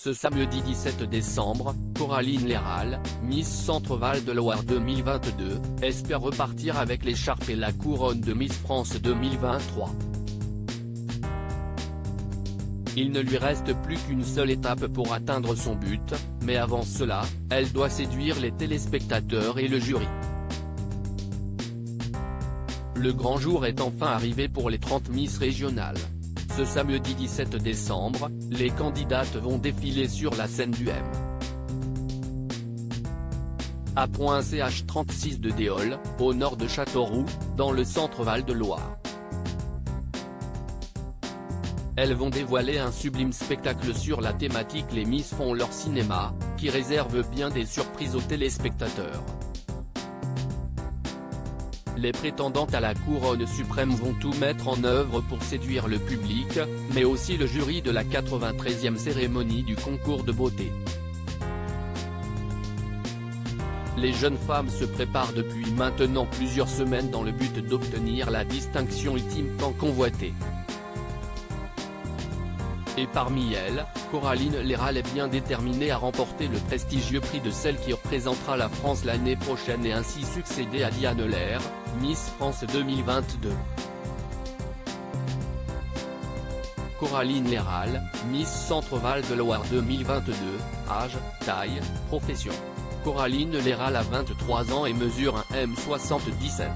Ce samedi 17 décembre, Coraline Léral, Miss Centre-Val de Loire 2022, espère repartir avec l'écharpe et la couronne de Miss France 2023. Il ne lui reste plus qu'une seule étape pour atteindre son but, mais avant cela, elle doit séduire les téléspectateurs et le jury. Le grand jour est enfin arrivé pour les 30 Miss régionales. Ce samedi 17 décembre, les candidates vont défiler sur la scène du M. A.ch36 de Déol, au nord de Châteauroux, dans le Centre-Val de Loire. Elles vont dévoiler un sublime spectacle sur la thématique Les Miss font leur cinéma, qui réserve bien des surprises aux téléspectateurs. Les prétendantes à la couronne suprême vont tout mettre en œuvre pour séduire le public, mais aussi le jury de la 93e cérémonie du concours de beauté. Les jeunes femmes se préparent depuis maintenant plusieurs semaines dans le but d'obtenir la distinction ultime tant convoitée. Et parmi elles, Coraline Léral est bien déterminée à remporter le prestigieux prix de celle qui représentera la France l'année prochaine et ainsi succéder à Diane Lair, Miss France 2022. Coraline Léral, Miss Centre-Val de Loire 2022, âge, taille, profession. Coraline Léral a 23 ans et mesure un m77.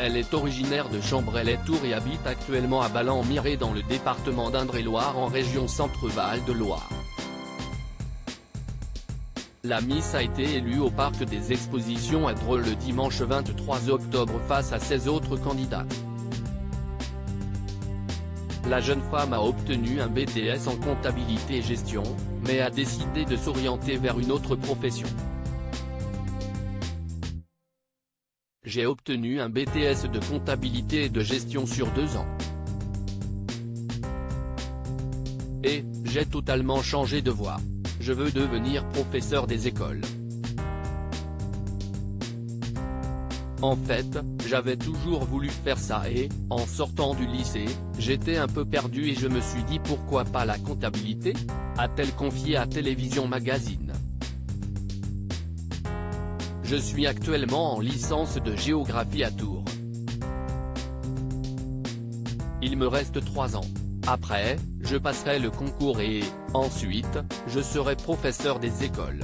Elle est originaire de Chambrey-les-Tours et habite actuellement à Ballan-Miré dans le département d'Indre-et-Loire en région Centre-Val de Loire. La Miss a été élue au Parc des Expositions à Dreux le dimanche 23 octobre face à 16 autres candidates. La jeune femme a obtenu un BTS en comptabilité et gestion, mais a décidé de s'orienter vers une autre profession. J'ai obtenu un BTS de comptabilité et de gestion sur 2 ans. Et, j'ai totalement changé de voie. Je veux devenir professeur des écoles. En fait, j'avais toujours voulu faire ça et, en sortant du lycée, j'étais un peu perdu et je me suis dit pourquoi pas la comptabilité, a-t-elle confié à Télévision Magazine. Je suis actuellement en licence de géographie à Tours. Il me reste 3 ans. Après, je passerai le concours et, ensuite, je serai professeur des écoles.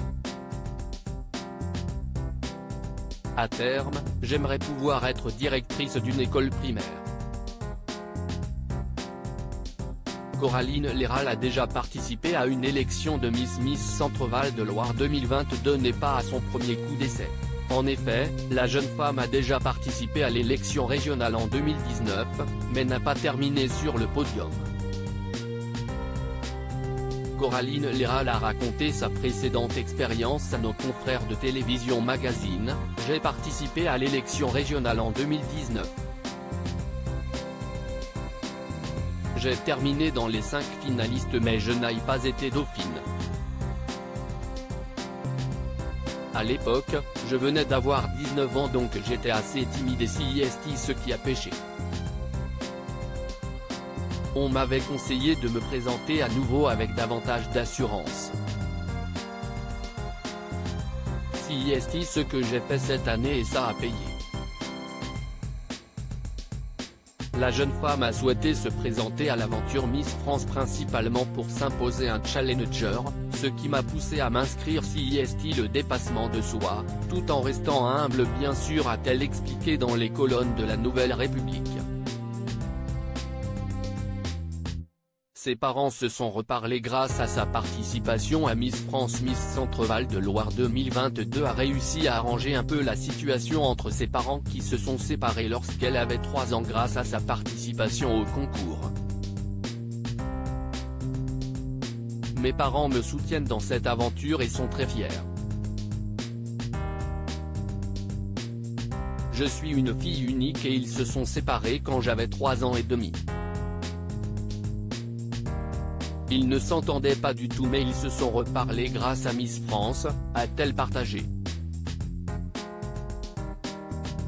À terme, j'aimerais pouvoir être directrice d'une école primaire. Coraline Léral a déjà participé à une élection de Miss Centre-Val de Loire 2022 n'est pas à son premier coup d'essai. En effet, la jeune femme a déjà participé à l'élection régionale en 2019, mais n'a pas terminé sur le podium. Coraline Léral a raconté sa précédente expérience à nos confrères de Télévision Magazine, « J'ai participé à l'élection régionale en 2019. J'ai terminé dans les 5 finalistes mais je n'ai pas été dauphine. À l'époque, je venais d'avoir 19 ans donc j'étais assez timide et CIST ce qui a pêché. On m'avait conseillé de me présenter à nouveau avec davantage d'assurance. CIST ce que j'ai fait cette année et ça a payé. La jeune femme a souhaité se présenter à l'aventure Miss France principalement pour s'imposer un challenger, ce qui m'a poussé à m'inscrire CIST le dépassement de soi, tout en restant humble bien sûr a-t-elle expliqué dans les colonnes de la Nouvelle République. Ses parents se sont reparlés grâce à sa participation à Miss France. Miss Centre-Val de Loire 2022 a réussi à arranger un peu la situation entre ses parents qui se sont séparés lorsqu'elle avait 3 ans grâce à sa participation au concours. Mes parents me soutiennent dans cette aventure et sont très fiers. Je suis une fille unique et ils se sont séparés quand j'avais 3 ans et demi. Ils ne s'entendaient pas du tout mais ils se sont reparlés grâce à Miss France, a-t-elle partagé.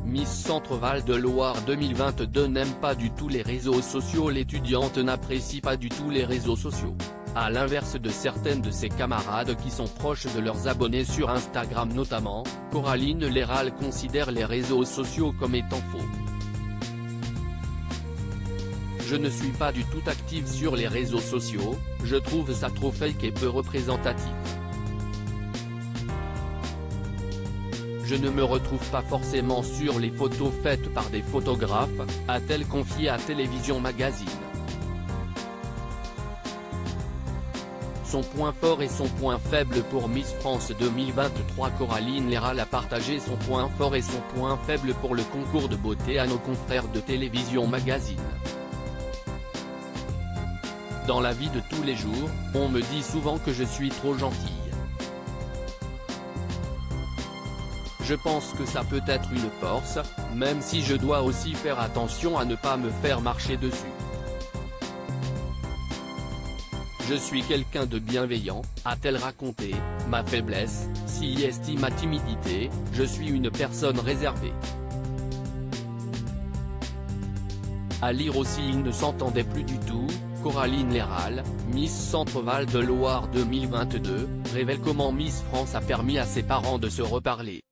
Miss Centre-Val de Loire 2022 n'aime pas du tout les réseaux sociaux. L'étudiante n'apprécie pas du tout les réseaux sociaux. À l'inverse de certaines de ses camarades qui sont proches de leurs abonnés sur Instagram notamment, Coraline Léral considère les réseaux sociaux comme étant faux. Je ne suis pas du tout active sur les réseaux sociaux, je trouve ça trop fake et peu représentatif. Je ne me retrouve pas forcément sur les photos faites par des photographes, a-t-elle confié à Télévision Magazine. Son point fort et son point faible pour Miss France 2023. Coraline Léral a partagé son point fort et son point faible pour le concours de beauté à nos confrères de Télévision Magazine. Dans la vie de tous les jours, on me dit souvent que je suis trop gentille. Je pense que ça peut être une force, même si je dois aussi faire attention à ne pas me faire marcher dessus. Je suis quelqu'un de bienveillant, a-t-elle raconté. Ma faiblesse, si est ma timidité, je suis une personne réservée. À lire aussi. Il ne s'entendait plus du tout. Coraline Léral, Miss Centre-Val de Loire 2022, révèle comment Miss France a permis à ses parents de se reparler.